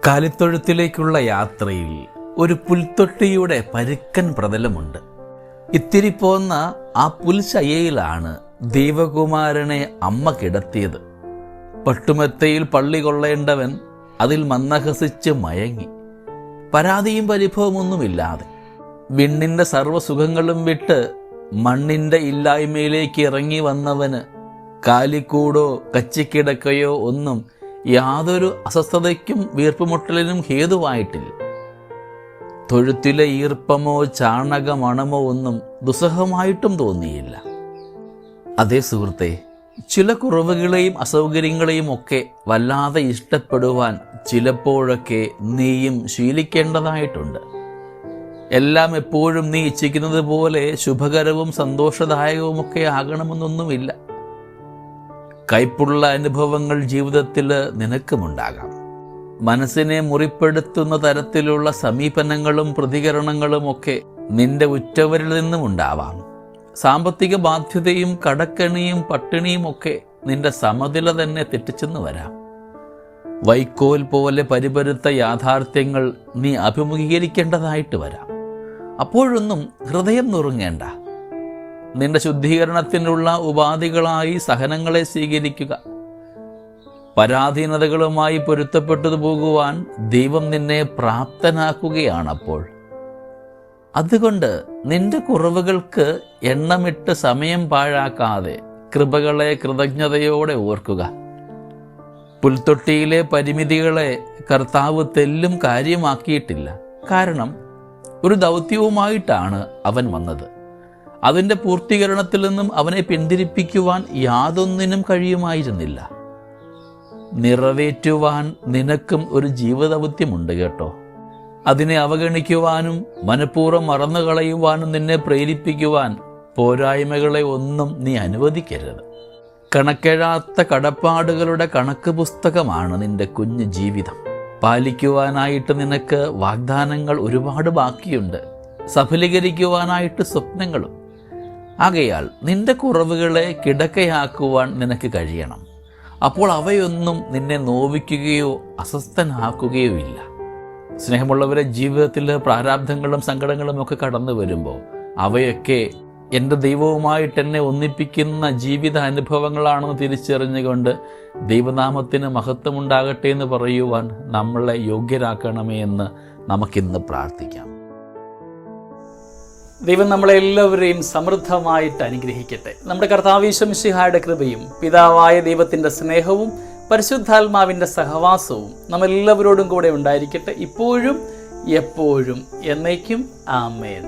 കാലിത്തൊഴുത്തിലേക്കുള്ള യാത്രയിൽ ഒരു പുൽത്തൊട്ടിയുടെ പരുക്കൻ പ്രതലമുണ്ട്. ഇത്തിരി പോന്ന ആ പുൽശയ്യയിലാണ് ദൈവകുമാരനെ അമ്മ കിടത്തിയത്. പട്ടുമെത്തയിൽ പള്ളി കൊള്ളേണ്ടവൻ അതിൽ മന്ദഹസിച്ച് മയങ്ങി, പരാതിയും പരിഭവമൊന്നുമില്ലാതെ. വിണ്ണിൻ്റെ സർവ്വസുഖങ്ങളും വിട്ട് മണ്ണിൻ്റെ ഇല്ലായ്മയിലേക്ക് ഇറങ്ങി വന്നവന് കാലിക്കൂടോ കച്ചിക്കിടക്കയോ ഒന്നും യാതൊരു അസ്വസ്ഥതയ്ക്കും വീർപ്പുമുട്ടലിനും ഹേതുവായിട്ടില്ല. തൊഴുത്തിലെ ഈർപ്പമോ ചാണകമണമോ ഒന്നും ദുസ്സഹമായിട്ടും തോന്നിയില്ല. അതേ സുഹൃത്തെ, ചില കുറവുകളെയും അസൗകര്യങ്ങളെയും ഒക്കെ വല്ലാതെ ഇഷ്ടപ്പെടുവാൻ ചിലപ്പോഴൊക്കെ നീയും ശീലിക്കേണ്ടതായിട്ടുണ്ട്. എല്ലാം എപ്പോഴും നീ ഇച്ഛിക്കുന്നത് പോലെ ശുഭകരവും സന്തോഷദായകവുമൊക്കെ ആകണമെന്നൊന്നുമില്ല. കയ്പുള്ള അനുഭവങ്ങൾ ജീവിതത്തിൽ നിനക്കുമുണ്ടാകാം. മനസ്സിനെ മുറിപ്പെടുത്തുന്ന തരത്തിലുള്ള സമീപനങ്ങളും പ്രതികരണങ്ങളും ഒക്കെ നിന്റെ ഉറ്റവരിൽ നിന്നും ഉണ്ടാവാം. സാമ്പത്തിക ബാധ്യതയും കടക്കണിയും പട്ടിണിയും ഒക്കെ നിന്റെ സമനില തന്നെ തെറ്റിച്ചെന്ന് വരാം. വൈക്കോൽ പോലെ പരിപരുത്ത യാഥാർത്ഥ്യങ്ങൾ നീ അഭിമുഖീകരിക്കേണ്ടതായിട്ട് വരാം. അപ്പോഴൊന്നും ഹൃദയം നുറുങ്ങേണ്ട. നിന്റെ ശുദ്ധീകരണത്തിനുള്ള ഉപാധികളായി സഹനങ്ങളെ സ്വീകരിക്കുക. പരാധീനതകളുമായി പൊരുത്തപ്പെട്ടു പോകുവാൻ ദൈവം നിന്നെ പ്രാപ്തനാക്കുകയാണപ്പോൾ. അതുകൊണ്ട് നിന്റെ കുറവുകൾക്ക് എണ്ണമിട്ട് സമയം പാഴാക്കാതെ കൃപകളെ കൃതജ്ഞതയോടെ ഓർക്കുക. പുൽത്തൊട്ടിയിലെ പരിമിതികളെ കർത്താവ് തെല്ലും കാര്യമാക്കിയിട്ടില്ല. കാരണം ഒരു ദൗത്യവുമായിട്ടാണ് അവൻ വന്നത്. അതിൻ്റെ പൂർത്തീകരണത്തിൽ നിന്നും അവനെ പിന്തിരിപ്പിക്കുവാൻ യാതൊന്നിനും കഴിയുമായിരുന്നില്ല. നിറവേറ്റുവാൻ നിനക്കും ഒരു ജീവദൗത്യമുണ്ട് കേട്ടോ. അതിനെ അവഗണിക്കുവാനും മനഃപൂർവ്വം മറന്നു കളയുവാനും നിന്നെ പ്രേരിപ്പിക്കുവാൻ പോരായ്മകളെ ഒന്നും നീ അനുവദിക്കരുത്. കണക്കെഴാത്ത കടപ്പാടുകളുടെ കണക്ക് പുസ്തകമാണ് നിന്റെ കുഞ്ഞു ജീവിതം. പാലിക്കുവാനായിട്ട് നിനക്ക് വാഗ്ദാനങ്ങൾ ഒരുപാട് ബാക്കിയുണ്ട്, സഫലീകരിക്കുവാനായിട്ട് സ്വപ്നങ്ങളും. ആകയാൽ നിന്റെ കുറവുകളെ കിടക്കയാക്കുവാൻ നിനക്ക് കഴിയണം. അപ്പോൾ അവയൊന്നും നിന്നെ നോവിക്കുകയോ അസ്വസ്ഥനാക്കുകയോ ഇല്ല. സ്നേഹമുള്ളവരെ, ജീവിതത്തിൽ പ്രാരാബ്ധങ്ങളും സങ്കടങ്ങളും ഒക്കെ കടന്നു വരുമ്പോൾ അവയൊക്കെ എൻ്റെ ദൈവവുമായിട്ട് എന്നെ ഒന്നിപ്പിക്കുന്ന ജീവിത അനുഭവങ്ങളാണെന്ന് തിരിച്ചറിഞ്ഞുകൊണ്ട് ദൈവനാമത്തിന് മഹത്വമുണ്ടാകട്ടെ എന്ന് പറയുവാൻ നമ്മളെ യോഗ്യരാക്കണമേ എന്ന് നമുക്കിന്ന് പ്രാർത്ഥിക്കാം. ദൈവം നമ്മളെല്ലാവരെയും സമൃദ്ധമായിട്ട് അനുഗ്രഹിക്കട്ടെ. നമ്മുടെ കർത്താവ് യേശു മിശിഹായുടെ കൃപയും പിതാവായ ദൈവത്തിൻ്റെ സ്നേഹവും പരിശുദ്ധാത്മാവിൻ്റെ സഹവാസവും നമ്മളെല്ലാവരോടും കൂടെ ഉണ്ടായിരിക്കട്ടെ, ഇപ്പോഴും എപ്പോഴും എന്നേക്കും. ആമേൻ.